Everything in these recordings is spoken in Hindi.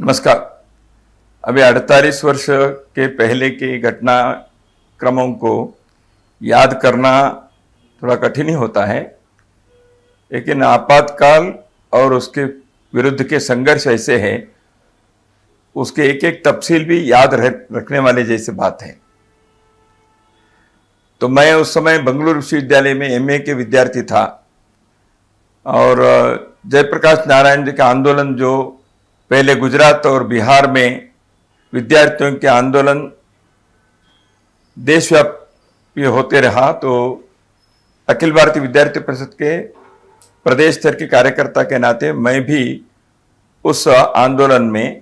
नमस्कार। अभी 48 वर्ष के पहले की घटनाक्रमों को याद करना थोड़ा कठिन ही होता है, लेकिन आपातकाल और उसके विरुद्ध के संघर्ष ऐसे है, उसके एक एक तफसील भी याद रखने वाले जैसे बात है। तो मैं उस समय बंगलुरु विश्वविद्यालय में एमए के विद्यार्थी था और जयप्रकाश नारायण जी का आंदोलन जो पहले गुजरात और बिहार में विद्यार्थियों के आंदोलन देशव्यापी होते रहा, तो अखिल भारतीय विद्यार्थी परिषद के प्रदेश स्तर के कार्यकर्ता के नाते मैं भी उस आंदोलन में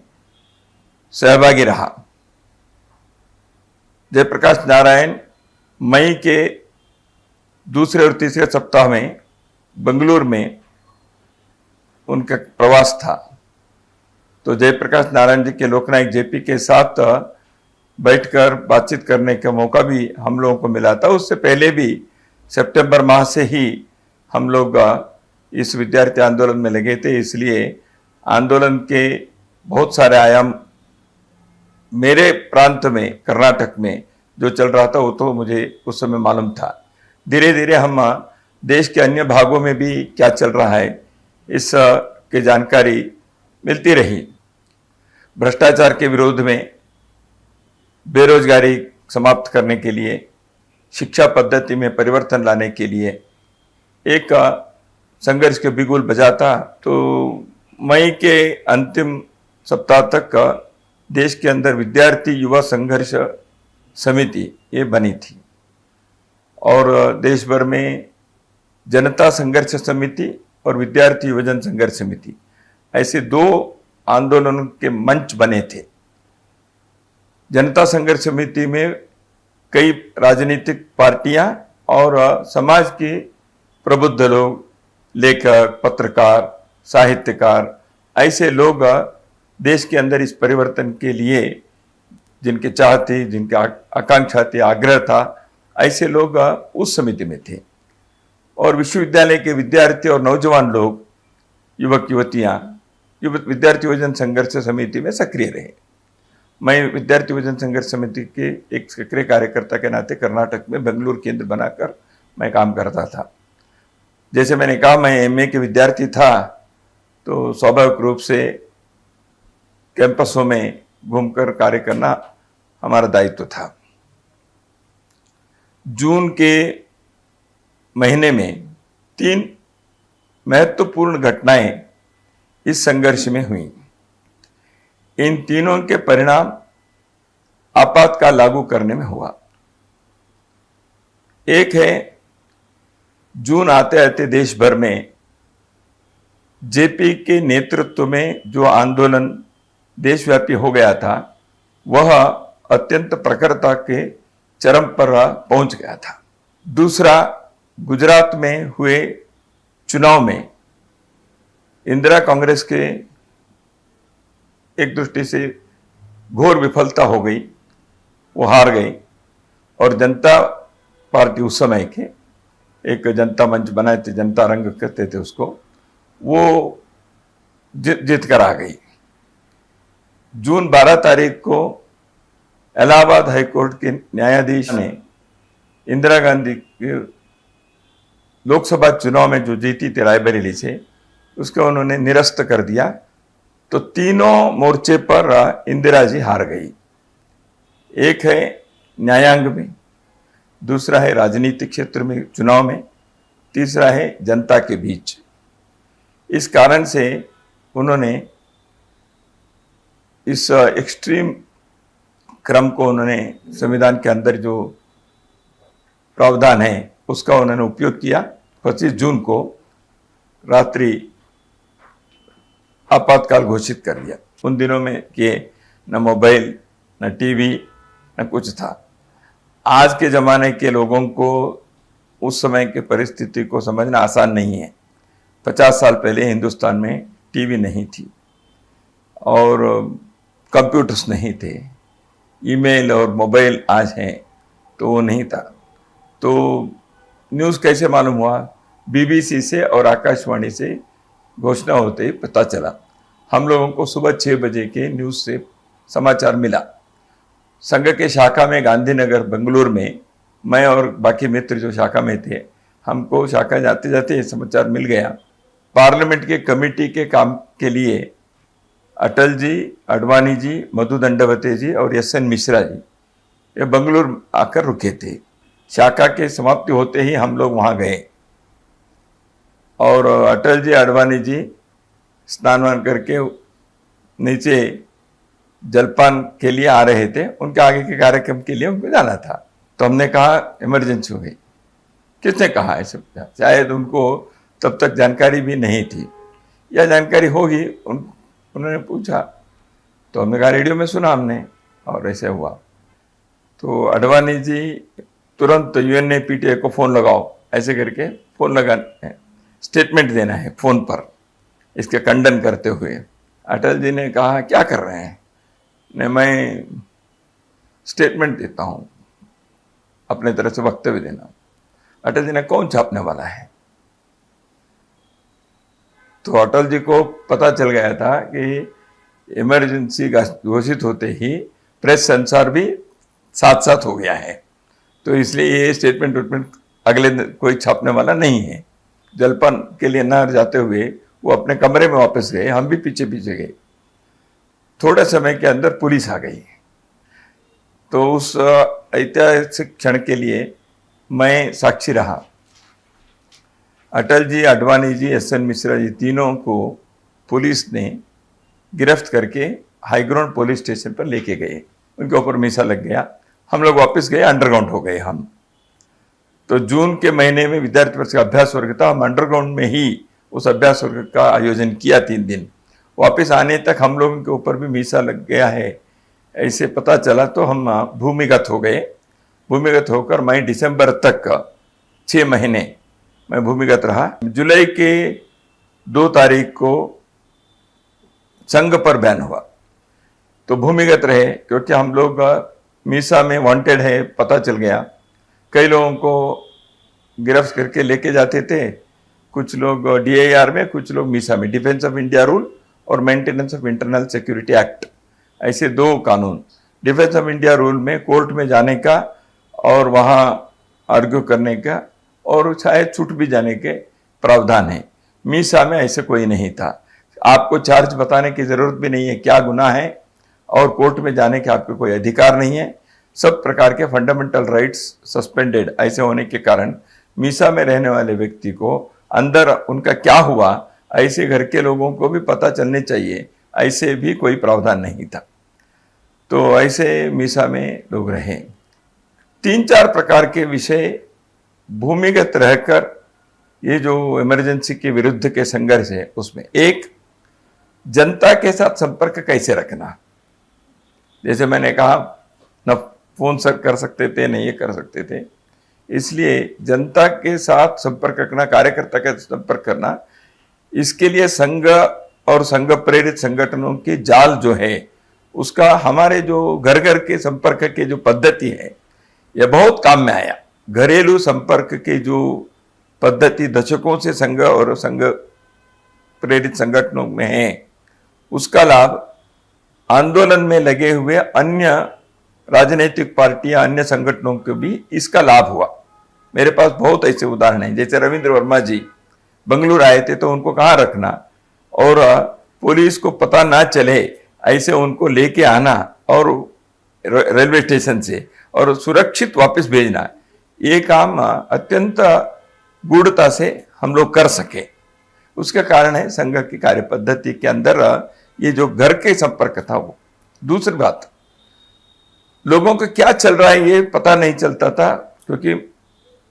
सहभागी रहा। जयप्रकाश नारायण मई के दूसरे और तीसरे सप्ताह में बेंगलुरु में उनका प्रवास था। तो जयप्रकाश नारायण जी के लोकनायक जेपी के साथ बैठकर बातचीत करने का मौका भी हम लोगों को मिला था। उससे पहले भी सितंबर माह से ही हम लोग इस विद्यार्थी आंदोलन में लगे थे, इसलिए आंदोलन के बहुत सारे आयाम मेरे प्रांत में, कर्नाटक में जो चल रहा था वो तो मुझे उस समय मालूम था। धीरे धीरे हम देश के अन्य भागों में भी क्या चल रहा है इस की जानकारी मिलती रही। भ्रष्टाचार के विरोध में, बेरोजगारी समाप्त करने के लिए, शिक्षा पद्धति में परिवर्तन लाने के लिए एक संघर्ष के बिगुल बजाता। तो मई के अंतिम सप्ताह तक देश के अंदर विद्यार्थी युवा संघर्ष समिति ये बनी थी और देश भर में जनता संघर्ष समिति और विद्यार्थी युवजन संघर्ष समिति ऐसे दो आंदोलनों के मंच बने थे। जनता संघर्ष समिति में कई राजनीतिक पार्टियां और समाज के प्रबुद्ध लोग, लेखक, पत्रकार, साहित्यकार, ऐसे लोग देश के अंदर इस परिवर्तन के लिए जिनके चाह थी, जिनके आकांक्षा थी, आग्रह था, ऐसे लोग उस समिति में थे। और विश्वविद्यालय के विद्यार्थी और नौजवान लोग, युवक युवतियां विद्यार्थी युवजन संघर्ष समिति में सक्रिय रहे। मैं विद्यार्थी युवजन संघर्ष समिति के एक सक्रिय कार्यकर्ता के नाते कर्नाटक में बेंगलुरु केंद्र बनाकर मैं काम करता था। जैसे मैंने कहा, मैं एमए के विद्यार्थी था, तो स्वाभाविक रूप से कैंपसों में घूमकर कार्य करना हमारा दायित्व था। जून के महीने में 3 महत्वपूर्ण घटनाएं इस संघर्ष में हुई। इन तीनों के परिणाम आपातकाल लागू करने में हुआ। एक है, जून आते आते देश भर में जेपी के नेतृत्व में जो आंदोलन देशव्यापी हो गया था वह अत्यंत प्रखरता के चरम पर पहुंच गया था। दूसरा, गुजरात में हुए चुनाव में इंदिरा कांग्रेस के एक दृष्टि से घोर विफलता हो गई, वो हार गई और जनता पार्टी उस समय के एक जनता मंच बनाए थे, जनता रंग कहते थे उसको, वो जीत कर आ गई। जून 12 तारीख को इलाहाबाद हाईकोर्ट के न्यायाधीश ने इंदिरा गांधी के लोकसभा चुनाव में जो जीती थी रायबरेली से, उसको उन्होंने निरस्त कर दिया। तो तीनों मोर्चे पर इंदिरा जी हार गई। एक है न्यायांग में, दूसरा है राजनीतिक क्षेत्र में चुनाव में, तीसरा है जनता के बीच। इस कारण से उन्होंने इस एक्सट्रीम क्रम को, उन्होंने संविधान के अंदर जो प्रावधान है उसका उन्होंने उपयोग किया। 25 जून को रात्रि आपातकाल घोषित कर दिया। उन दिनों में कि न मोबाइल, न टीवी, न कुछ था। आज के ज़माने के लोगों को उस समय की परिस्थिति को समझना आसान नहीं है। 50 साल पहले हिंदुस्तान में टीवी नहीं थी और कंप्यूटर्स नहीं थे, ईमेल और मोबाइल आज हैं तो वो नहीं था। तो न्यूज़ कैसे मालूम हुआ? बीबीसी से और आकाशवाणी से घोषणा होते ही पता चला। हम लोगों को सुबह 6 बजे के न्यूज़ से समाचार मिला। संघ के शाखा में गांधीनगर बेंगलुरु में मैं और बाकी मित्र जो शाखा में थे, हमको शाखा जाते जाते समाचार मिल गया। पार्लियामेंट के कमेटी के काम के लिए अटल जी, अडवाणी जी, मधु दंडवते जी और एस.एन. मिश्रा जी ये बेंगलुरु आकर रुके थे। शाखा के समाप्ति होते ही हम लोग वहाँ गए और अटल जी, अडवाणी जी स्नान वान करके नीचे जलपान के लिए आ रहे थे। उनके आगे के कार्यक्रम के लिए उनको जाना था। तो हमने कहा इमरजेंसी हो गई। किसने कहा ऐसे? शायद उनको तब तक जानकारी भी नहीं थी या जानकारी होगी, उन्होंने पूछा। तो हमने कहा रेडियो में सुना हमने और ऐसे हुआ। तो अडवाणी जी तुरंत UNAPTA को फ़ोन लगाओ, ऐसे करके फ़ोन लगाना है, स्टेटमेंट देना है फ़ोन पर इसके खंडन करते हुए। अटल जी ने कहा क्या कर रहे हैं? ने मैं स्टेटमेंट देता हूँ, अपने तरफ से वक्तव्य देना। अटल जी ने कौन छापने वाला है? तो अटल जी को पता चल गया था कि इमरजेंसी घोषित होते ही प्रेस संसार भी साथ साथ हो गया है, तो इसलिए ये स्टेटमेंट अगले दिन कोई छापने वाला नहीं है। जलपान के लिए न जाते हुए वो अपने कमरे में वापस गए, हम भी पीछे पीछे गए। थोड़े समय के अंदर पुलिस आ गई। तो उस ऐतिहासिक क्षण के लिए मैं साक्षी रहा। अटल जी, अडवाणी जी, एस.एन. मिश्रा जी तीनों को पुलिस ने गिरफ्त करके हाईग्राउंड पुलिस स्टेशन पर लेके गए। उनके ऊपर मीसा लग गया। हम लोग वापस गए, अंडरग्राउंड हो गए हम। तो जून के महीने में विद्यार्थी परिषद का अभ्यास वर्ग था। हम अंडरग्राउंड में ही उस अभ्यास वर्ग का आयोजन किया 3 दिन। वापस आने तक हम लोगों के ऊपर भी मीसा लग गया है ऐसे पता चला, तो हम भूमिगत हो गए। भूमिगत होकर मैं दिसंबर तक 6 महीने मैं भूमिगत रहा। जुलाई के 2 तारीख को संघ पर बैन हुआ, तो भूमिगत रहे, क्योंकि हम लोग मीसा में वांटेड है पता चल गया। कई लोगों को गिरफ्त करके लेके जाते थे, कुछ लोग DIR में, कुछ लोग मीसा में। डिफेंस ऑफ इंडिया रूल और maintenance of internal security act, ऐसे 2 कानून। डिफेंस ऑफ इंडिया रूल में कोर्ट में जाने का और वहाँ आर्ग्यू करने का और शायद छूट भी जाने के प्रावधान है। मीसा में ऐसे कोई नहीं था। आपको चार्ज बताने की जरूरत भी नहीं है, क्या गुनाह है, और कोर्ट में जाने के आपको कोई अधिकार नहीं है। सब प्रकार के फंडामेंटल राइट्स सस्पेंडेड ऐसे होने के कारण मीसा में रहने वाले व्यक्ति को अंदर उनका क्या हुआ ऐसे घर के लोगों को भी पता चलने चाहिए, ऐसे भी कोई प्रावधान नहीं था। तो ऐसे मीसा में लोग रहे। 3-4 प्रकार के विषय भूमिगत रहकर ये जो इमरजेंसी के विरुद्ध के संघर्ष है उसमें, एक जनता के साथ संपर्क कैसे रखना। जैसे मैंने कहा न फोन सर कर सकते थे न ये कर सकते थे, इसलिए जनता के साथ संपर्क रखना, कार्यकर्ता के संपर्क करना, इसके लिए संघ और संघ प्रेरित संगठनों के जाल जो है उसका हमारे जो घर घर के संपर्क के जो पद्धति है यह बहुत काम में आया। घरेलू संपर्क के जो पद्धति दशकों से संघ और संघ प्रेरित संगठनों में है, उसका लाभ आंदोलन में लगे हुए अन्य राजनीतिक पार्टियां, अन्य संगठनों को भी इसका लाभ हुआ। मेरे पास बहुत ऐसे उदाहरण हैं। जैसे रविंद्र वर्मा जी बेंगलुरु आए थे तो उनको कहाँ रखना और पुलिस को पता ना चले ऐसे उनको लेके आना और रेलवे स्टेशन से और सुरक्षित वापस भेजना, ये काम अत्यंत गूढ़ता से हम लोग कर सके। उसका कारण है संघ की कार्य पद्धति के अंदर ये जो घर के संपर्क था वो। दूसरी बात, लोगों को क्या चल रहा है ये पता नहीं चलता था, क्योंकि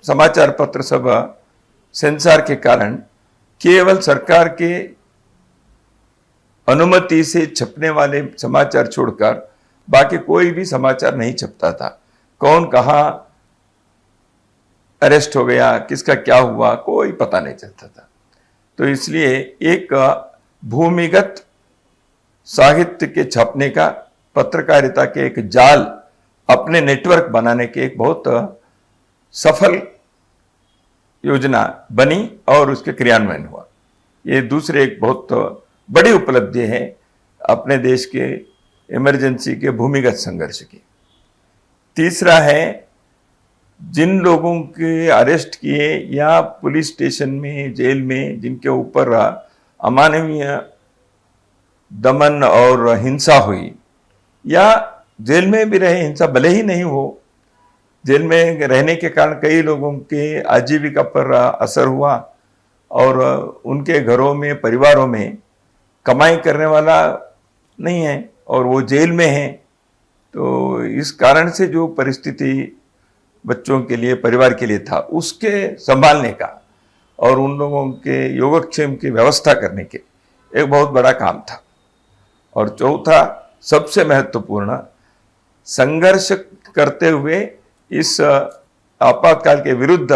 समाचार पत्र सब सेंसर के कारण केवल सरकार के अनुमति से छपने वाले समाचार छोड़कर बाकी कोई भी समाचार नहीं छपता था। कौन कहाँ अरेस्ट हो गया, किसका क्या हुआ, कोई पता नहीं चलता था। तो इसलिए एक भूमिगत साहित्य के छपने का, पत्रकारिता के एक जाल अपने नेटवर्क बनाने के एक बहुत सफल योजना बनी और उसके क्रियान्वयन हुआ। ये दूसरे एक बहुत बड़ी उपलब्धि है अपने देश के इमरजेंसी के भूमिगत संघर्ष की। तीसरा है, जिन लोगों के अरेस्ट किए या पुलिस स्टेशन में, जेल में जिनके ऊपर अमानवीय दमन और हिंसा हुई, या जेल में भी रहे, हिंसा भले ही नहीं हो, जेल में रहने के कारण कई लोगों के आजीविका पर असर हुआ और उनके घरों में, परिवारों में कमाई करने वाला नहीं है और वो जेल में है। तो इस कारण से जो परिस्थिति बच्चों के लिए, परिवार के लिए था, उसके संभालने का और उन लोगों के योगक्षेम की व्यवस्था करने के एक बहुत बड़ा काम था। और चौथा, सबसे महत्वपूर्ण, संघर्ष करते हुए इस आपातकाल के विरुद्ध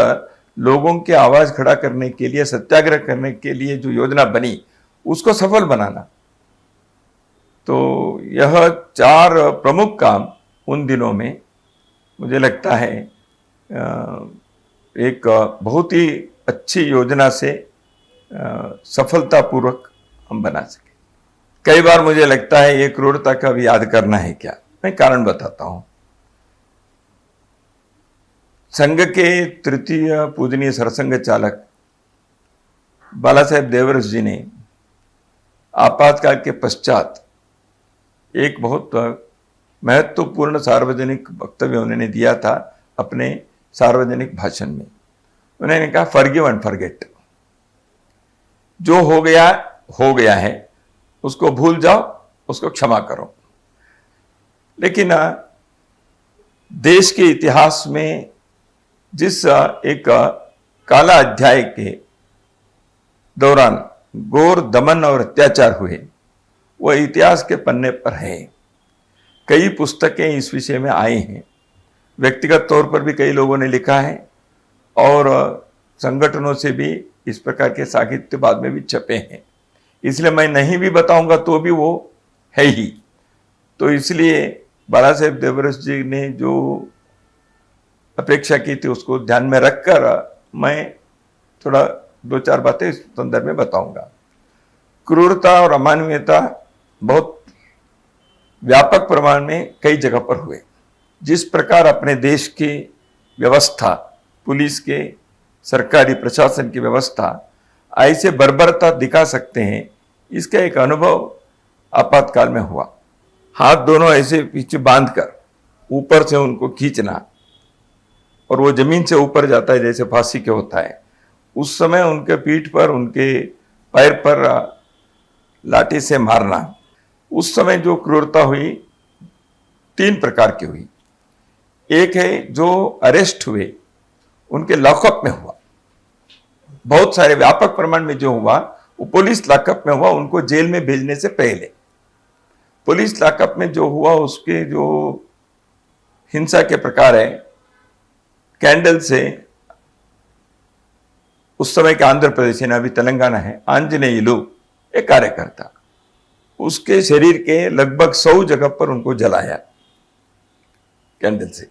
लोगों की आवाज खड़ा करने के लिए, सत्याग्रह करने के लिए जो योजना बनी, उसको सफल बनाना। तो यह 4 प्रमुख काम उन दिनों में मुझे लगता है एक बहुत ही अच्छी योजना से सफलतापूर्वक हम बना सके। कई बार मुझे लगता है ये क्रूरता का भी याद करना है क्या। मैं कारण बताता हूं। संघ के तृतीय पूजनीय सरसंघ चालक बाला साहेब देवरस जी ने आपातकाल के पश्चात एक बहुत महत्वपूर्ण सार्वजनिक वक्तव्य उन्होंने दिया था अपने सार्वजनिक भाषण में। उन्होंने कहा, फॉरगिव एंड फॉरगेट, जो हो गया है उसको भूल जाओ, उसको क्षमा करो। लेकिन देश के इतिहास में जिस एक काला अध्याय के दौरान घोर दमन और अत्याचार हुए, वह इतिहास के पन्ने पर है। कई पुस्तकें इस विषय में आई हैं, व्यक्तिगत तौर पर भी कई लोगों ने लिखा है और संगठनों से भी इस प्रकार के साहित्य बाद में भी छपे हैं। इसलिए मैं नहीं भी बताऊंगा तो भी वो है ही। तो इसलिए बाला साहेब देवरस जी ने जो अपेक्षा की थी उसको ध्यान में रखकर मैं थोड़ा 2-4 बातें इस संदर्भ में बताऊंगा। क्रूरता और अमानवीयता बहुत व्यापक प्रमाण में कई जगह पर हुए। जिस प्रकार अपने देश की व्यवस्था, पुलिस के, सरकारी प्रशासन की व्यवस्था ऐसे बर्बरता दिखा सकते हैं, इसका एक अनुभव आपातकाल में हुआ। हाथ दोनों ऐसे पीछे बांधकर ऊपर से उनको खींचना और वो जमीन से ऊपर जाता है जैसे फांसी के होता है। उस समय उनके पीठ पर, उनके पैर पर लाठी से मारना। उस समय जो क्रूरता हुई 3 प्रकार की हुई। एक है जो अरेस्ट हुए उनके लॉकअप में हुआ, बहुत सारे व्यापक प्रमाण में जो हुआ वो पुलिस लॉकअप में हुआ, उनको जेल में भेजने से पहले। पुलिस लॉकअप में जो हुआ उसके जो हिंसा के प्रकार है, कैंडल से, उस समय के आंध्र प्रदेश है, अभी तेलंगाना है, आंजनेयुलु एक कार्यकर्ता, उसके शरीर के लगभग 100 जगह पर उनको जलाया कैंडल से,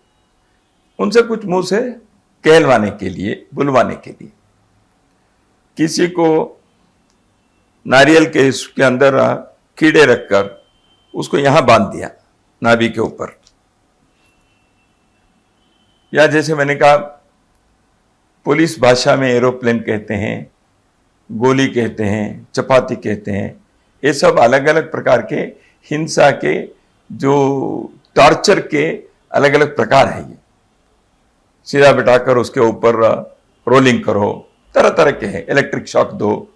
उनसे कुछ मुंह से कहलवाने के लिए, बुलवाने के लिए। किसी को नारियल के इसके अंदर कीड़े रखकर उसको यहां बांध दिया नाभि के ऊपर, या जैसे मैंने कहा पुलिस भाषा में एरोप्लेन कहते हैं, गोली कहते हैं, चपाती कहते हैं। ये सब अलग अलग प्रकार के हिंसा के, जो टॉर्चर के अलग अलग प्रकार है। ये सीधा बिठाकर उसके ऊपर रोलिंग करो, तरह तरह के हैं, इलेक्ट्रिक शॉक दो,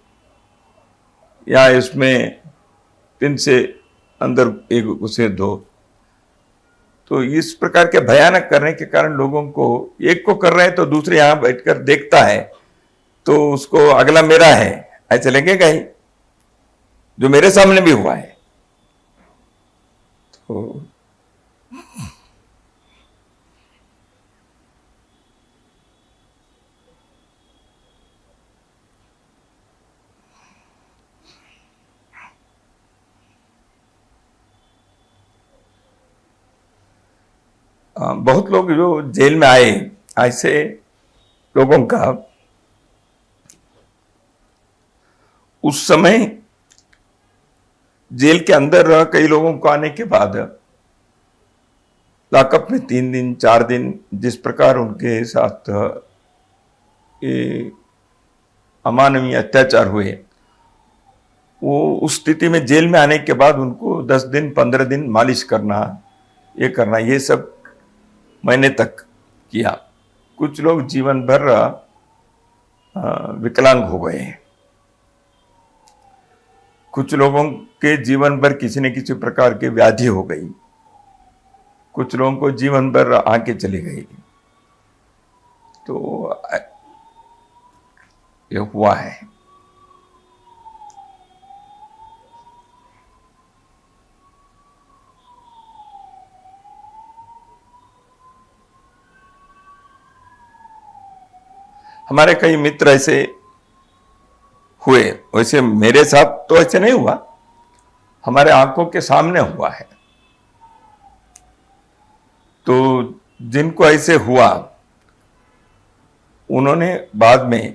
या इसमें पिन से अंदर एक उसे दो। तो इस प्रकार के भयानक करने के कारण लोगों को, एक को कर रहे हैं तो दूसरे यहां बैठकर देखता है तो उसको अगला मेरा है ऐसे लगेगा ही, जो मेरे सामने भी हुआ है। तो बहुत लोग जो जेल में आए, ऐसे लोगों का उस समय जेल के अंदर कई लोगों को आने के बाद लॉकअप में 3 दिन 4 दिन जिस प्रकार उनके साथ ये अमानवीय अत्याचार हुए, वो उस स्थिति में जेल में आने के बाद उनको 10 दिन 15 दिन मालिश करना, ये सब महीने तक किया। कुछ लोग जीवन भर विकलांग हो गए। कुछ लोगों के जीवन भर किसी न किसी प्रकार की व्याधि हो गई। कुछ लोगों को जीवन भर आंखें चली गई। तो ये हुआ है। हमारे कई मित्र ऐसे हुए, वैसे मेरे साथ तो ऐसे नहीं हुआ, हमारे आंखों के सामने हुआ है। तो जिनको ऐसे हुआ उन्होंने बाद में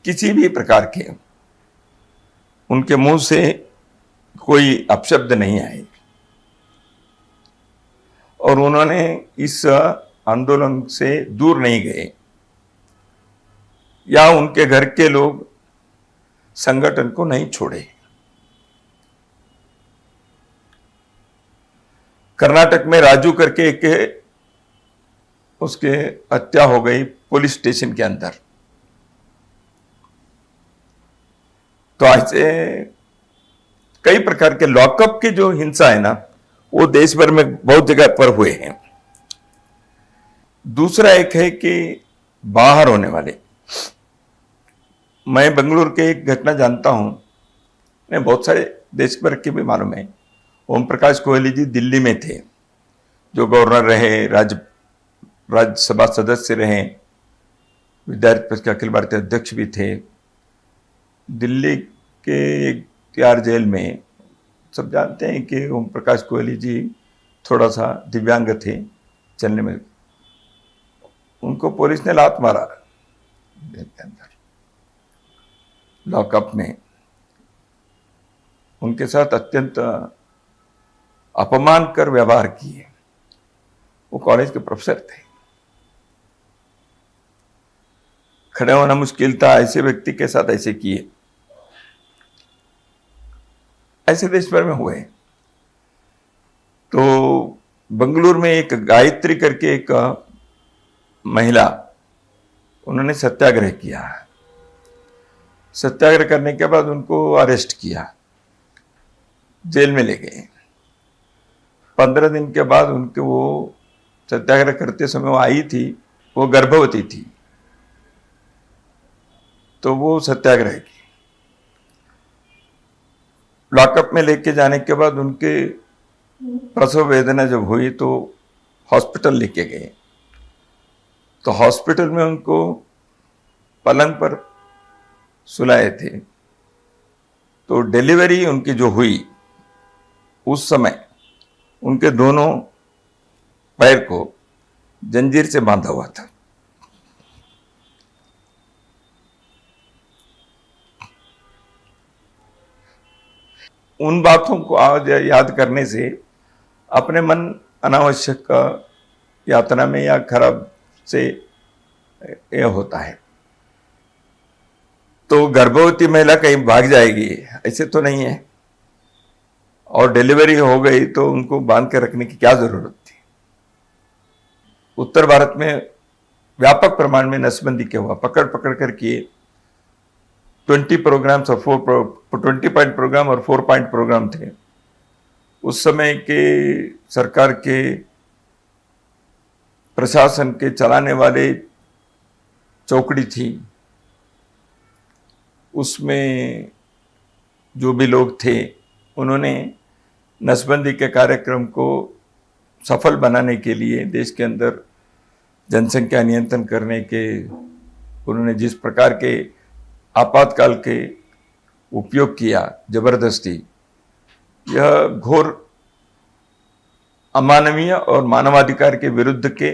किसी भी प्रकार के उनके मुंह से कोई अपशब्द नहीं आए और उन्होंने इस आंदोलन से दूर नहीं गए, या उनके घर के लोग संगठन को नहीं छोड़े। कर्नाटक में राजू करके एक उसके हत्या हो गई पुलिस स्टेशन के अंदर। तो ऐसे कई प्रकार के लॉकअप की जो हिंसा है ना, वो देश भर में बहुत जगह पर हुए हैं। दूसरा एक है कि बाहर होने वाले, मैं बेंगलुरु के एक घटना जानता हूं, मैं बहुत सारे देश भर के भी मालूम है। ओम प्रकाश कोहली जी दिल्ली में थे, जो गवर्नर रहे, राज्यसभा सदस्य रहे, विद्यार्थी परिषद के अखिल भारतीय अध्यक्ष भी थे। दिल्ली के एक तिहाड़ जेल में सब जानते हैं कि ओम प्रकाश कोहली जी थोड़ा सा दिव्यांग थे, चलने में। उनको पुलिस ने लात मारा जेल के अंदर, लॉकअप में। उनके साथ अत्यंत अपमानकर व्यवहार किए। वो कॉलेज के प्रोफेसर थे, खड़े होना मुश्किल था, ऐसे व्यक्ति के साथ ऐसे किए। ऐसे देश भर में हुए। तो बेंगलुरु में एक गायत्री करके एक महिला, उन्होंने सत्याग्रह किया। सत्याग्रह करने के बाद उनको अरेस्ट किया, जेल में ले गए। 15 दिन के बाद उनके, वो सत्याग्रह करते समय वो आई थी, वो गर्भवती थी, तो वो सत्याग्रह की। लॉकअप में लेके जाने के बाद उनके प्रसव वेदना जब हुई तो हॉस्पिटल लेके गए। तो हॉस्पिटल में उनको पलंग पर सुलाए थे। तो डिलीवरी उनकी जो हुई, उस समय उनके दोनों पैर को जंजीर से बांधा हुआ था। उन बातों को आज याद करने से अपने मन अनावश्यक यातना में या खराब से यह होता है। तो गर्भवती महिला कहीं भाग जाएगी, ऐसे तो नहीं है। और डिलीवरी हो गई तो उनको बांध के रखने की क्या जरूरत थी। उत्तर भारत में व्यापक प्रमाण में नसबंदी क्या हुआ, पकड़ पकड़ कर किए। 20 प्रोग्राम्स और 20 पॉइंट प्रोग्राम और 4 पॉइंट प्रोग्राम थे। उस समय के सरकार के प्रशासन के चलाने वाले चौकड़ी थी, उसमें जो भी लोग थे उन्होंने नसबंदी के कार्यक्रम को सफल बनाने के लिए देश के अंदर जनसंख्या नियंत्रण करने के उन्होंने जिस प्रकार के आपातकाल के उपयोग किया, जबरदस्ती, यह घोर अमानवीय और मानवाधिकार के विरुद्ध के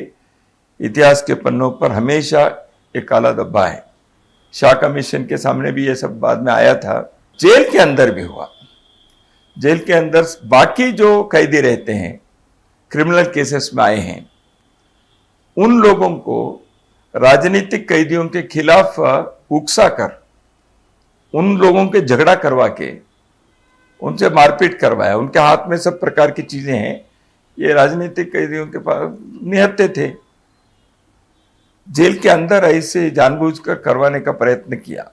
इतिहास के पन्नों पर हमेशा एक काला धब्बा है। शाह कमीशन के सामने भी यह सब बाद में आया था, जेल के अंदर भी हुआ। जेल के अंदर बाकी जो कैदी रहते हैं, क्रिमिनल केसेस में आए हैं, उन लोगों को राजनीतिक कैदियों के खिलाफ उकसा कर, उन लोगों के झगड़ा करवा के उनसे मारपीट करवाया। उनके हाथ में सब प्रकार की चीजें हैं। ये राजनीतिक कैदियों के पास निहत्थे थे। जेल के अंदर ऐसे जानबूझकर करवाने का प्रयत्न किया,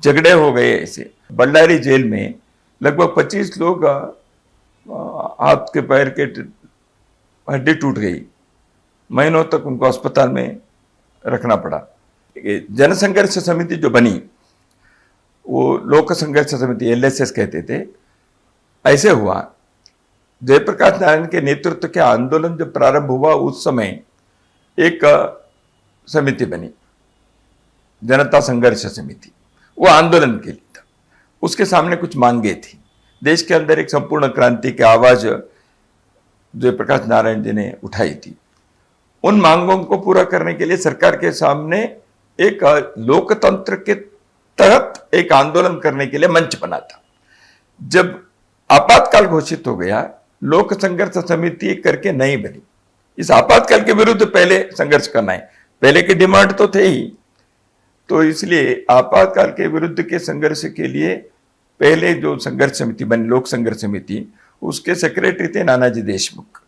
झगड़े हो गए ऐसे। बल्लारी जेल में लगभग 25 लोग हाथ के पैर के हड्डी टूट गई, महीनों तक उनको अस्पताल में रखना पड़ा। जनसंघर्ष समिति जो बनी, वो लोक संघर्ष समिति, LSS कहते थे। ऐसे हुआ, जयप्रकाश नारायण के नेतृत्व के आंदोलन जब प्रारंभ हुआ, उस समय एक समिति बनी, जनता संघर्ष समिति। वो आंदोलन के लिए था। उसके सामने कुछ मांगे थी। देश के अंदर एक संपूर्ण क्रांति की आवाज जयप्रकाश नारायण जी ने उठाई थी। उन मांगों को पूरा करने के लिए सरकार के सामने एक लोकतंत्र के तहत एक आंदोलन करने के लिए मंच बना था। जब आपातकाल घोषित हो गया, लोक संघर्ष समिति करके नहीं बनी। इस आपातकाल के विरुद्ध पहले संघर्ष करना है, पहले की डिमांड तो थे ही। तो इसलिए आपातकाल के विरुद्ध के संघर्ष के लिए पहले जो संघर्ष समिति बनी, लोक संघर्ष समिति, उसके सेक्रेटरी थे नानाजी देशमुख।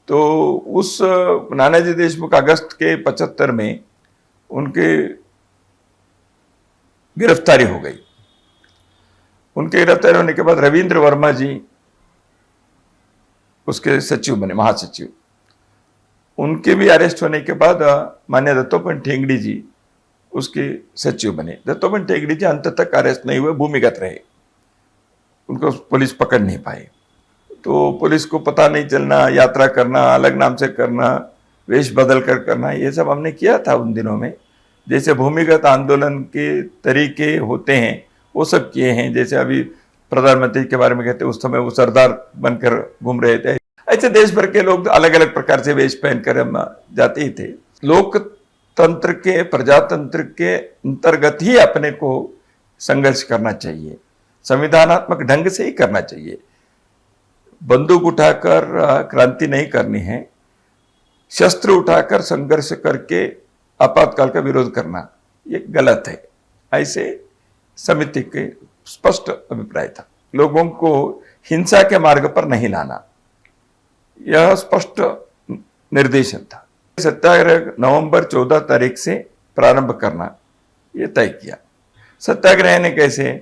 तो उस नानाजी देशमुख अगस्त के 75 में उनके गिरफ्तारी हो गई। उनके गिरफ्तारी होने के बाद रविंद्र वर्मा जी उसके सचिव बने, महासचिव। उनके भी अरेस्ट होने के बाद माननीय दत्तोपंत ठेंगड़ी जी उसके सचिव बने। दत्तोपंत ठेंगड़ी जी अंत तक अरेस्ट नहीं हुए, भूमिगत रहे। उनको पुलिस पकड़ नहीं पाई। तो पुलिस को पता नहीं चलना, यात्रा करना, अलग नाम से करना, वेश बदल कर करना, ये सब हमने किया था उन दिनों में। जैसे भूमिगत आंदोलन के तरीके होते हैं वो सब किए हैं। जैसे अभी प्रधानमंत्री के बारे में कहते हैं, उस समय वो सरदार बनकर घूम रहे थे। ऐसे देश भर के लोग अलग अलग प्रकार से वेश पहनकर हम जाते ही थे। लोकतंत्र के, प्रजातंत्र के अंतर्गत ही अपने को संघर्ष करना चाहिए, संविधानात्मक ढंग से ही करना चाहिए। बंदूक उठाकर क्रांति नहीं करनी है, शस्त्र उठाकर संघर्ष करके आपातकाल का विरोध करना ये गलत है। ऐसे समिति के स्पष्ट अभिप्राय था। लोगों को हिंसा के मार्ग पर नहीं लाना, यह स्पष्ट निर्देशन था। सत्याग्रह नवंबर 14 तारीख से प्रारंभ करना यह तय किया। सत्याग्रह ने कैसे,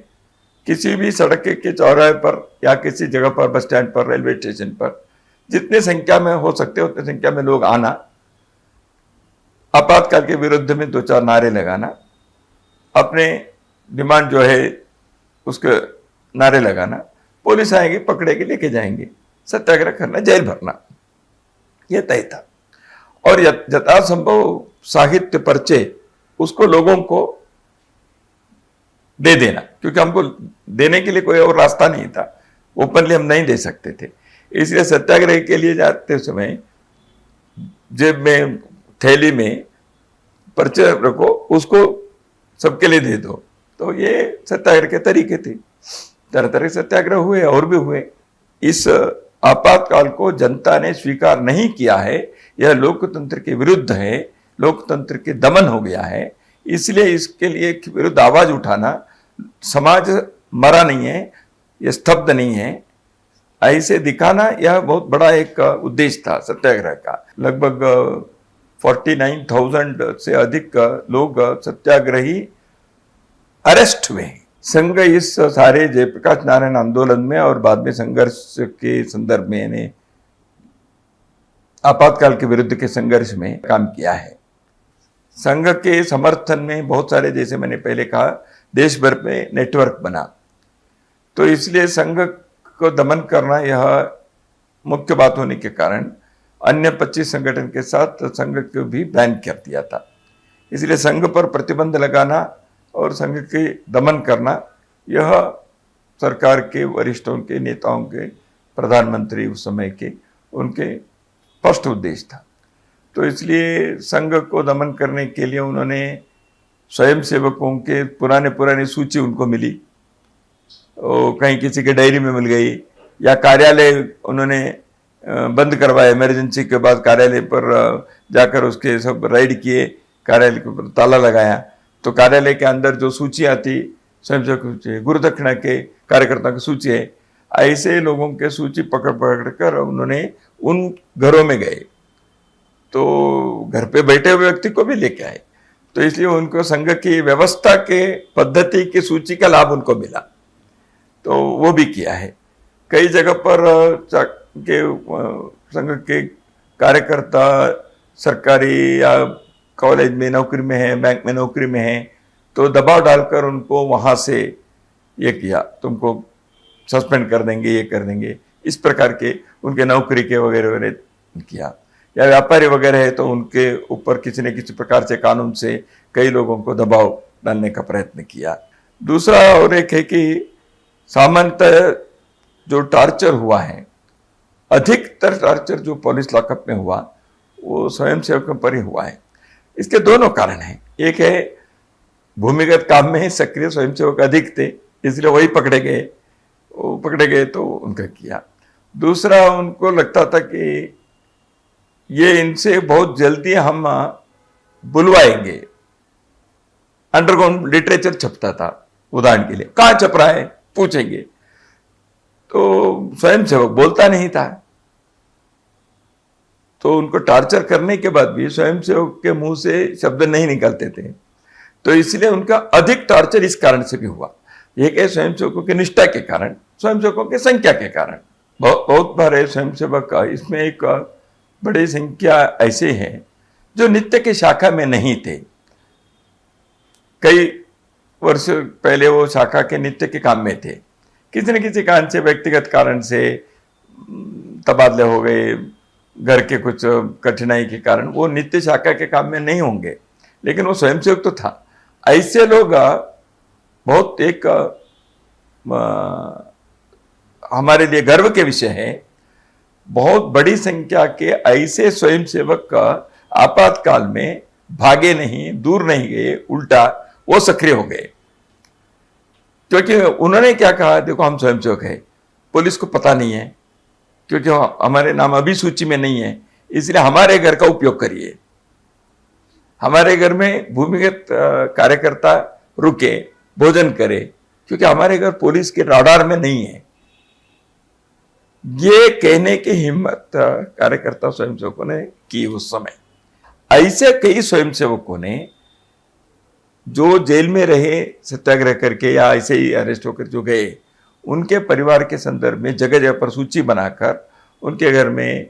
किसी भी सड़क के चौराहे पर या किसी जगह पर, बस स्टैंड पर, रेलवे स्टेशन पर जितने संख्या में हो सकते उतने संख्या में लोग आना, आपातकाल के विरुद्ध में 2-4 नारे लगाना, अपने डिमांड जो है उसके नारे लगाना, पुलिस आएगी, पकड़ेगी, लेके जाएंगे, सत्याग्रह करना, जेल भरना, यह तय था। और यथासंभव साहित्य पर्चे उसको लोगों को दे देना, क्योंकि हमको देने के लिए कोई और रास्ता नहीं था, ओपनली हम नहीं दे सकते थे। इसलिए सत्याग्रह के लिए जाते समय जेब में, थैली में पर्चे रखो, उसको सबके लिए दे दो। तो ये सत्याग्रह के तरीके थे। तरह तरह के सत्याग्रह हुए और भी हुए। इस आपातकाल को जनता ने स्वीकार नहीं किया है, यह लोकतंत्र के विरुद्ध है, लोकतंत्र के दमन हो गया है। इसलिए इसके लिए विरुद्ध आवाज उठाना, समाज मरा नहीं है, यह स्तब्ध नहीं है, ऐसे दिखाना, यह बहुत बड़ा एक उद्देश्य था सत्याग्रह का। लगभग 49,000 से अधिक लोग सत्याग्रही अरेस्ट हुए। संघ इस सारे जयप्रकाश नारायण आंदोलन में और बाद में संघर्ष के संदर्भ में ने आपातकाल के विरुद्ध के संघर्ष में काम किया है। संघ के समर्थन में बहुत सारे, जैसे मैंने पहले कहा, देश भर में नेटवर्क बना। तो इसलिए संघ को दमन करना यह मुख्य बात होने के कारण अन्य 25 संगठन के साथ संघ को भी बैन कर दिया था। इसलिए संघ पर प्रतिबंध लगाना और संघ के दमन करना, यह सरकार के वरिष्ठों के, नेताओं के, प्रधानमंत्री उस समय के, उनके स्पष्ट उद्देश्य था। तो इसलिए संघ को दमन करने के लिए उन्होंने स्वयंसेवकों के पुराने सूची उनको मिली, कहीं किसी के डायरी में मिल गई, या कार्यालय उन्होंने बंद करवाया, इमरजेंसी के बाद कार्यालय पर जाकर उसके सब राइड किए, कार्यालय के ऊपर ताला लगाया, तो कार्यालय के अंदर जो सूचियां थी, स्वयंसेवक सूची, गुरुदक्षिणा के कार्यकर्ताओं की सूची है, ऐसे लोगों के सूची पकड़ पकड़ कर उन्होंने उन घरों में गए, तो घर पे बैठे हुए व्यक्ति को भी लेके आए। तो इसलिए उनको संघ की व्यवस्था के पद्धति की सूची का लाभ उनको मिला, तो वो भी किया है। कई जगह पर संघ के कार्यकर्ता सरकारी या कॉलेज में नौकरी में है, बैंक में नौकरी में है, तो दबाव डालकर उनको वहां से ये किया, तुमको सस्पेंड कर देंगे, ये कर देंगे, इस प्रकार के उनके नौकरी के वगैरह वगैरह किया। या व्यापारी वगैरह है तो उनके ऊपर किसी न किसी प्रकार से कानून से कई लोगों को दबाव डालने का प्रयत्न किया। दूसरा और एक है कि सामान्यतः जो टार्चर हुआ है, अधिकतर टार्चर जो पुलिस लॉकअप में हुआ वो स्वयंसेवकों पर ही हुआ है। इसके दोनों कारण हैं। एक है भूमिगत काम में सक्रिय स्वयंसेवक अधिक थे, इसलिए वही पकड़े गए, वो पकड़े गए तो उनका किया। दूसरा, उनको लगता था कि ये इनसे बहुत जल्दी हम बुलवाएंगे। अंडरग्राउंड लिटरेचर छपता था, उदाहरण के लिए, कहां छप रहा है पूछेंगे, तो स्वयंसेवक बोलता नहीं था, तो उनको टार्चर करने के बाद भी स्वयंसेवक के मुंह से शब्द नहीं निकलते थे, तो इसलिए उनका अधिक टार्चर इस कारण से भी हुआ। एक है स्वयंसेवकों की निष्ठा के कारण, स्वयंसेवकों की संख्या के कारण। बहुत बार है स्वयंसेवक का, इसमें एक बड़ी संख्या ऐसे हैं जो नित्य की शाखा में नहीं थे। कई वर्ष पहले वो शाखा के नित्य के काम में थे, किसी न किसी कारण से, व्यक्तिगत कारण से तबादले हो गए, घर के कुछ कठिनाई के कारण वो नित्य शाखा के काम में नहीं होंगे, लेकिन वो स्वयंसेवक तो था। ऐसे लोग बहुत एक हमारे लिए गर्व के विषय है, बहुत बड़ी संख्या के ऐसे स्वयंसेवक का आपातकाल में भागे नहीं, दूर नहीं गए, उल्टा वो सक्रिय हो गए। क्योंकि उन्होंने क्या कहा, देखो हम स्वयंसेवक है, पुलिस को पता नहीं है, क्योंकि हमारे नाम अभी सूची में नहीं है, इसलिए हमारे घर का उपयोग करिए। हमारे घर में भूमिगत कार्यकर्ता रुके, भोजन करे, क्योंकि हमारे घर पुलिस के राडार में नहीं है। ये कहने की हिम्मत कार्यकर्ता स्वयंसेवकों ने की उस समय। ऐसे कई स्वयंसेवकों ने जो जेल में रहे सत्याग्रह करके या ऐसे ही अरेस्ट होकर जो गए, उनके परिवार के संदर्भ में जगह जगह पर सूची बनाकर उनके घर में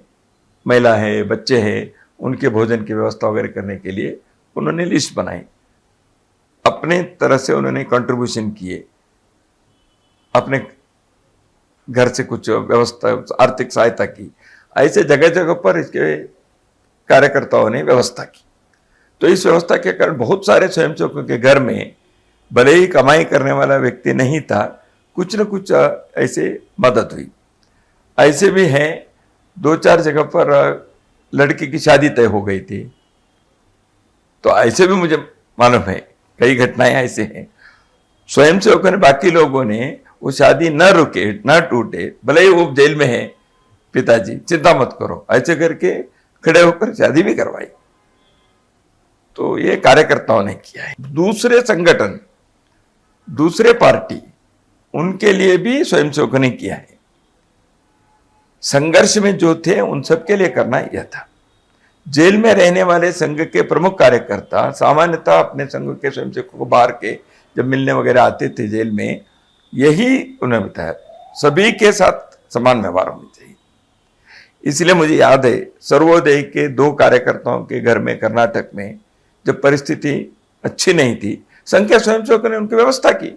महिला है, बच्चे हैं, उनके भोजन की व्यवस्था वगैरह करने के लिए उन्होंने लिस्ट बनाई। अपने तरह से उन्होंने कंट्रीब्यूशन किए, अपने घर से कुछ व्यवस्था, आर्थिक सहायता की। ऐसे जगह जगह पर इसके कार्यकर्ताओं ने व्यवस्था की। तो इस व्यवस्था के कारण बहुत सारे स्वयंसेवकों के घर में भले ही कमाई करने वाला व्यक्ति नहीं था, कुछ न कुछ ऐसे मदद हुई। ऐसे भी हैं, 2-4 जगह पर लड़की की शादी तय हो गई थी, तो ऐसे भी मुझे मालूम है, कई घटनाएं ऐसे हैं। स्वयंसेवकों ने, बाकी लोगों ने वो शादी न रुके, न टूटे, भले ही वो जेल में है, पिताजी चिंता मत करो, ऐसे करके खड़े होकर शादी भी करवाई। तो ये कार्यकर्ताओं ने किया है। दूसरे संगठन, दूसरे पार्टी, उनके लिए भी स्वयंसेवकों ने किया है। संघर्ष में जो थे उन सबके लिए करना यह था। जेल में रहने वाले संघ के प्रमुख कार्यकर्ता सामान्यतः अपने संघ के स्वयंसेवकों को बाहर के जब मिलने वगैरह आते थे जेल में, यही उन्होंने बताया, सभी के साथ समान व्यवहार होना चाहिए। इसलिए मुझे याद है, सर्वोदय के 2 कार्यकर्ताओं के घर में कर्नाटक में जब परिस्थिति अच्छी नहीं थी, संघ के स्वयंसेवकों ने उनकी व्यवस्था की।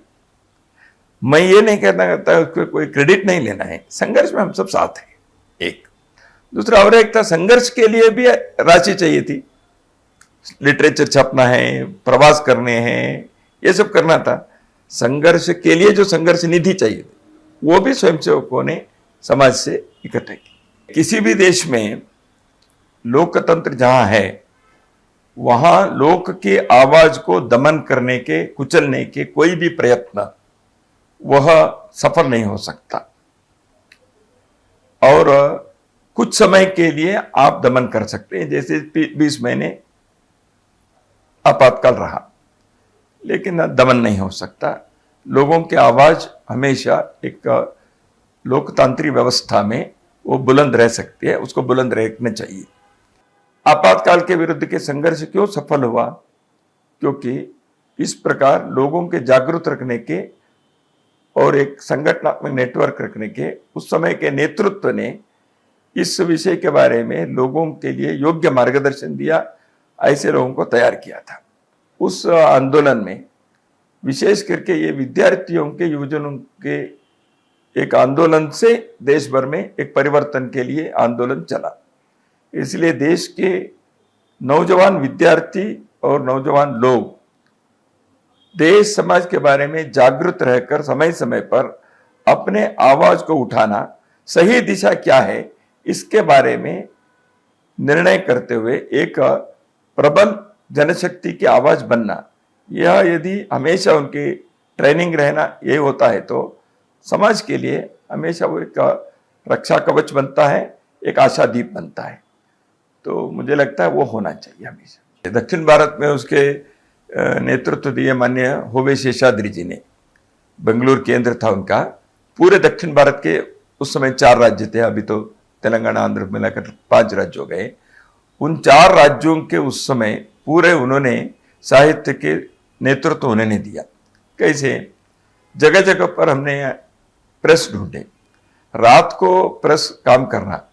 मैं ये नहीं कहना चाहता, उसको कोई क्रेडिट नहीं लेना है, संघर्ष में हम सब साथ हैं। एक दूसरा और एक था, संघर्ष के लिए भी राशि चाहिए थी, लिटरेचर छपना है, प्रवास करने हैं, ये सब करना था। संघर्ष के लिए जो संघर्ष निधि चाहिए, वो भी स्वयंसेवकों ने समाज से इकट्ठा की। किसी भी देश में लोकतंत्र जहां है, वहां लोक की आवाज को दमन करने के, कुचलने के कोई भी प्रयत्न, वह सफल नहीं हो सकता। और कुछ समय के लिए आप दमन कर सकते हैं, जैसे 20 महीने आपातकाल रहा, लेकिन दमन नहीं हो सकता। लोगों की आवाज हमेशा एक लोकतांत्रिक व्यवस्था में वो बुलंद रह सकती है, उसको बुलंद रखना चाहिए। आपातकाल के विरुद्ध के संघर्ष क्यों सफल हुआ? क्योंकि इस प्रकार लोगों के जागरूक रखने के और एक संगठनात्मक नेटवर्क रखने के उस समय के नेतृत्व ने इस विषय के बारे में लोगों के लिए योग्य मार्गदर्शन दिया, ऐसे लोगों को तैयार किया था। उस आंदोलन में विशेष करके ये विद्यार्थियों के, युवजनों के एक आंदोलन से देश भर में एक परिवर्तन के लिए आंदोलन चला। इसलिए देश के नौजवान विद्यार्थी और नौजवान लोग देश समाज के बारे में जागरूक रहकर समय समय पर अपने आवाज को उठाना, सही दिशा क्या है इसके बारे में निर्णय करते हुए एक प्रबल जनशक्ति की आवाज बनना, यह यदि हमेशा उनकी ट्रेनिंग रहना ये होता है तो समाज के लिए हमेशा वो एक रक्षा कवच बनता है, एक आशादीप बनता है। तो मुझे लगता है वो होना चाहिए हमेशा। दक्षिण भारत में उसके नेतृत्व दिए माननीय होवे शेषाद्री जी ने, बेंगलुरु केंद्र था उनका। पूरे दक्षिण भारत के उस समय 4 राज्य थे, अभी तो तेलंगाना आंध्र मिलाकर 5 राज्य हो गए। उन 4 राज्यों के उस समय पूरे उन्होंने साहित्य के नेतृत्व उन्होंने दिया। कैसे? जगह जगह पर हमने प्रेस ढूंढे, रात को प्रेस काम करना,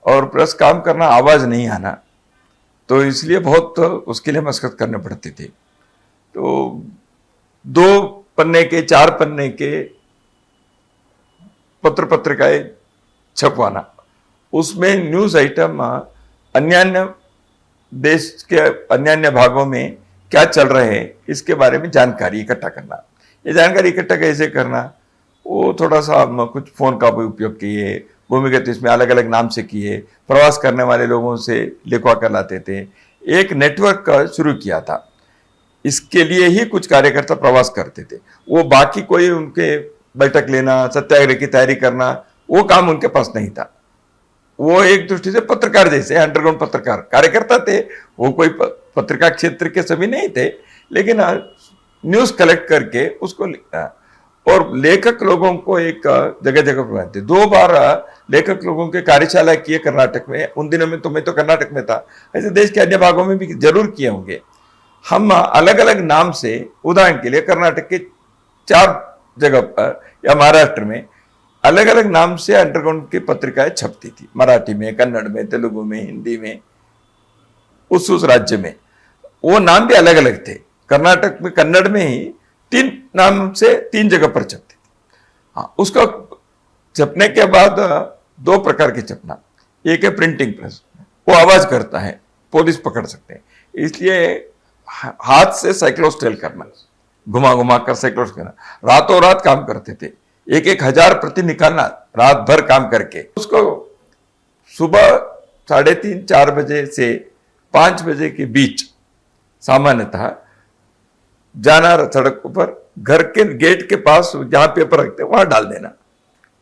और प्रेस काम करना आवाज नहीं आना, तो इसलिए बहुत उसके लिए मशक्कत करने पड़ती थी। तो 2 पन्ने के 4 पन्ने के पत्र पत्रिकाएं छपवाना, उसमें न्यूज आइटम अन्य देश के अन्य भागों में क्या चल रहे हैं इसके बारे में जानकारी इकट्ठा करना। ये जानकारी इकट्ठा कैसे करना, वो थोड़ा सा हम कुछ फोन का भी उपयोग किए, भूमिगत इसमें अलग अलग नाम से किए, प्रवास करने वाले लोगों से लिखवा कर लाते थे, एक नेटवर्क शुरू किया था। इसके लिए ही कुछ कार्यकर्ता प्रवास करते थे। वो बाकी कोई उनके बैठक लेना, सत्याग्रह की तैयारी करना, वो काम उनके पास नहीं था। वो एक दृष्टि से पत्रकार जैसे अंडरग्राउंड पत्रकार कार्यकर्ता थे। वो कोई पत्रिका क्षेत्र के सभी नहीं थे, लेकिन न्यूज कलेक्ट करके उसको लिखना। और लेखक लोगों को एक जगह जगह पर बनाते। 2 बार लेखक लोगों के कार्यशाला किए कर्नाटक में। उन दिनों में तो मैं तो कर्नाटक में था, ऐसे देश के अन्य भागों में भी जरूर किए होंगे। हम अलग अलग नाम से, उदाहरण के लिए कर्नाटक के 4 जगह पर या महाराष्ट्र में अलग अलग नाम से अंडरग्राउंड की पत्रिकाएं छपती थी, मराठी में, कन्नड़ में, तेलुगु में, हिंदी में। उस राज्य में वो नाम भी अलग अलग थे। कर्नाटक में कन्नड़ में ही 3 नाम से 3 जगह पर छपती थी। हाँ, उसका छपने के बाद 2 प्रकार के छपना। एक है प्रिंटिंग प्रेस, वो आवाज करता है, पुलिस पकड़ सकते हैं, इसलिए हाथ से साइक्लोस्टेल करना, घुमा घुमा कर साइक्लोस्टेल करना। रातों रात काम करते थे, 1,000 प्रति निकालना रात भर काम करके। उसको सुबह 3:30-4 बजे से 5 बजे के बीच सामान्यतः जाना, सड़क पर घर के गेट के पास जहां पेपर रखते वहां डाल देना।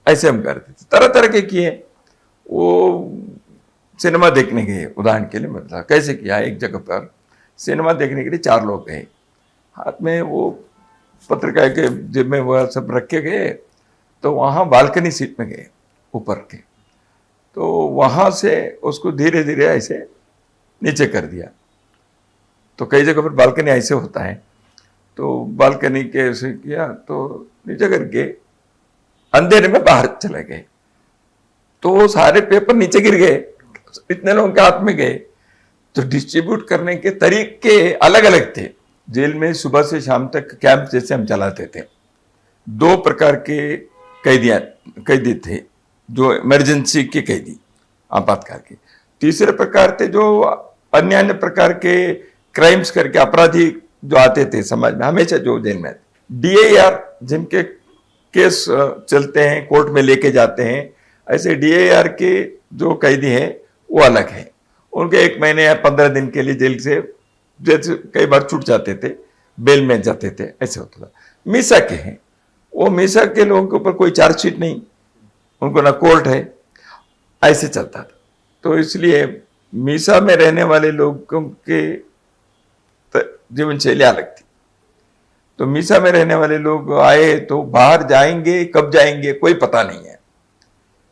ऐसे हम करते थे। तरह तरह के किए। वो सिनेमा देखने गए, उदाहरण के लिए मतलब कैसे किया, एक जगह पर सिनेमा देखने के लिए 4 लोग गए, हाथ में वो पत्रिका के जेब में वह सब रखे गए, तो वहां बालकनी सीट में गए ऊपर के, तो वहां से उसको धीरे धीरे ऐसे नीचे कर दिया। तो कई जगह पर बालकनी ऐसे होता है, तो बालकनी के ऐसे किया तो नीचे करके अंधेरे में बाहर चले गए। तो वो सारे पेपर नीचे गिर गए, इतने लोगों के हाथ में गए। तो डिस्ट्रीब्यूट करने के तरीके अलग अलग थे। जेल में सुबह से शाम तक कैंप जैसे हम चलाते थे। 2 प्रकार के कैदी थे, जो इमरजेंसी के कैदी, आपातकाल के। तीसरे प्रकार थे जो अन्य प्रकार के क्राइम्स करके अपराधी जो आते थे समाज में, हमेशा जो जेल में DAR, जिनके केस चलते हैं, कोर्ट में लेके जाते हैं, ऐसे DAR के जो कैदी हैं वो अलग है। उनके 1 महीने या 15 दिन के लिए जेल से जैसे कई बार छूट जाते थे, बेल में जाते थे, ऐसे होता था। मीसा के हैं वो मीसा के लोगों के ऊपर कोई चार्जशीट नहीं, उनको ना कोर्ट है, ऐसे चलता था। तो इसलिए मीसा में रहने वाले लोगों के जीवन शैली अलग थी। तो मीसा में रहने वाले लोग आए तो बाहर जाएंगे, कब जाएंगे कोई पता नहीं है।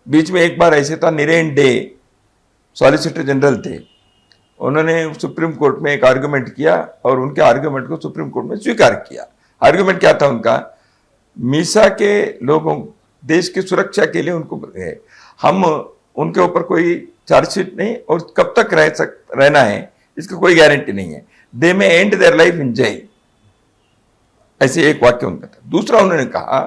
बीच में एक बार ऐसे था, नीरेन डे सॉलिसिटर जनरल थे, उन्होंने सुप्रीम कोर्ट में एक आर्गुमेंट किया और उनके आर्गुमेंट को सुप्रीम कोर्ट में स्वीकार किया। आर्गुमेंट क्या था उनका, मीसा के लोगों देश की सुरक्षा के लिए उनको हम उनके ऊपर कोई चार्जशीट नहीं और कब तक रहना है इसकी कोई गारंटी नहीं है, दे में and their life in jail, ऐसे एक वाक्य उनका था। दूसरा उन्होंने कहा,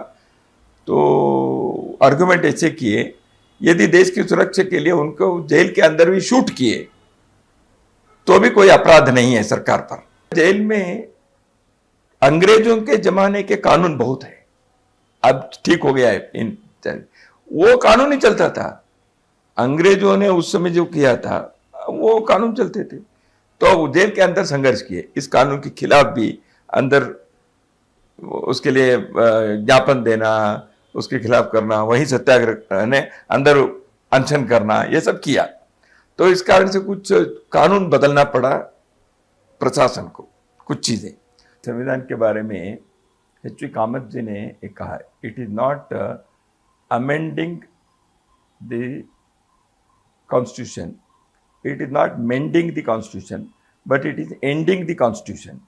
तो आर्गुमेंट ऐसे किए, यदि देश की सुरक्षा के लिए उनको जेल के अंदर भी शूट किए तो भी कोई अपराध नहीं है सरकार पर। जेल में अंग्रेजों के जमाने के कानून बहुत है, अब ठीक हो गया है, वो कानून ही चलता था। अंग्रेजों ने उस समय जो किया था वो कानून चलते थे, तो जेल के अंदर संघर्ष किए, इस कानून के खिलाफ भी अंदर उसके लिए ज्ञापन देना, उसके खिलाफ करना, वही सत्याग्रह ने अंदर अनशन करना, ये सब किया। तो इस कारण से कुछ कानून बदलना पड़ा प्रशासन को, कुछ चीजें। संविधान के बारे में एच.वी. कामत जी ने एक कहा, it is not amending the constitution, it is not mending the constitution, but it is ending the constitution.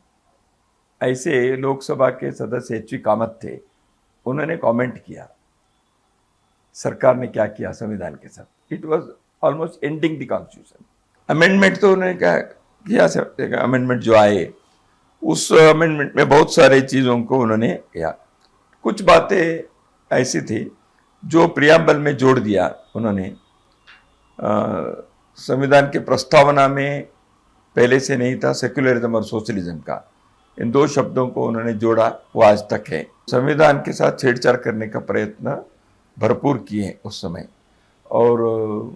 ऐसे लोकसभा के सदस्य एच.वी. कामत थे, उन्होंने कमेंट किया सरकार ने क्या किया संविधान के साथ, it was almost ending the constitution. Amendment तो उन्होंने क्या किया, अमेंडमेंट जो आए उस अमेंडमेंट में बहुत सारे चीज़ों को उन्होंने किया। कुछ बातें ऐसी थी जो प्रियम्बल में जोड़ दिया उन्होंने, संविधान के प्रस्तावना में पहले से नहीं था, सेक्युलरिज्म और सोशलिज्म का, इन दो शब्दों को उन्होंने जोड़ा, वो आज तक है। संविधान के साथ छेड़छाड़ करने का प्रयत्न भरपूर किए उस समय, और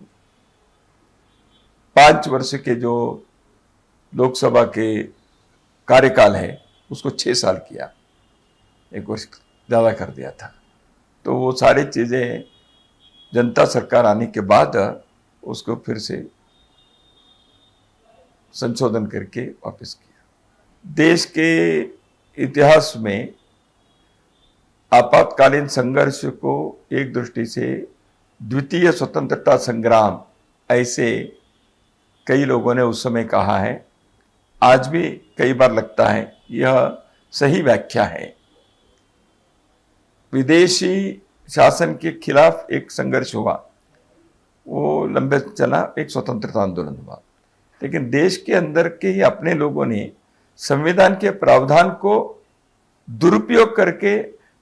5 वर्ष के जो लोकसभा के कार्यकाल है उसको 6 साल किया, 1 वर्ष ज़्यादा कर दिया था। तो वो सारी चीज़ें जनता सरकार आने के बाद उसको फिर से संशोधन करके वापस किया। देश के इतिहास में आपातकालीन संघर्ष को एक दृष्टि से द्वितीय स्वतंत्रता संग्राम ऐसे कई लोगों ने उस समय कहा है, आज भी कई बार लगता है यह सही व्याख्या है। विदेशी शासन के खिलाफ एक संघर्ष हुआ, वो लंबे चला, एक स्वतंत्रता आंदोलन हुआ, लेकिन देश के अंदर के ही अपने लोगों ने संविधान के प्रावधान को दुरुपयोग करके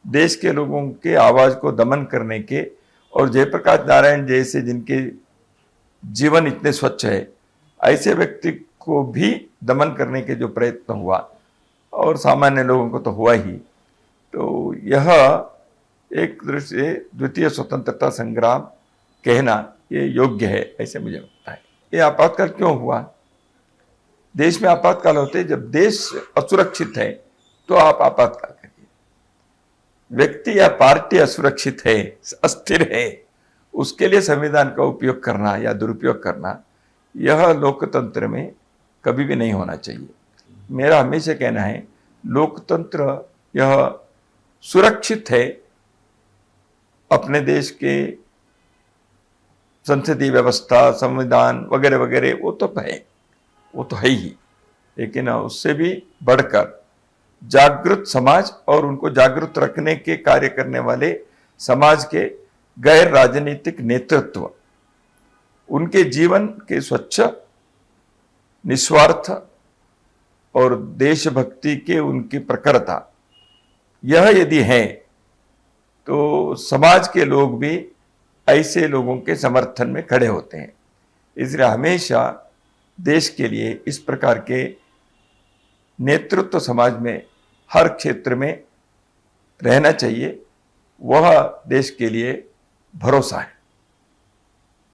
देश के लोगों के आवाज को दमन करने के, और जयप्रकाश नारायण जैसे जिनके जीवन इतने स्वच्छ है ऐसे व्यक्ति को भी दमन करने के जो प्रयत्न हुआ, और सामान्य लोगों को तो हुआ ही, तो यह एक दृष्टि से द्वितीय स्वतंत्रता संग्राम कहना ये योग्य है, ऐसे मुझे लगता है। ये आपातकाल क्यों हुआ? देश में आपातकाल होते जब देश असुरक्षित है तो आप आपातकाल करिए। व्यक्ति या पार्टी असुरक्षित है, अस्थिर है, उसके लिए संविधान का उपयोग करना या दुरुपयोग करना, यह लोकतंत्र में कभी भी नहीं होना चाहिए। मेरा हमेशा कहना है लोकतंत्र यह सुरक्षित है, अपने देश के संसदीय व्यवस्था, संविधान वगैरह वगैरह वो तो है ही, लेकिन उससे भी बढ़कर जागृत समाज और उनको जागृत रखने के कार्य करने वाले समाज के गैर राजनीतिक नेतृत्व, उनके जीवन के स्वच्छ, निस्वार्थ और देशभक्ति के उनकी प्रखरता, यह यदि है तो समाज के लोग भी ऐसे लोगों के समर्थन में खड़े होते हैं। इसलिए हमेशा देश के लिए इस प्रकार के नेतृत्व समाज में हर क्षेत्र में रहना चाहिए, वह देश के लिए भरोसा है।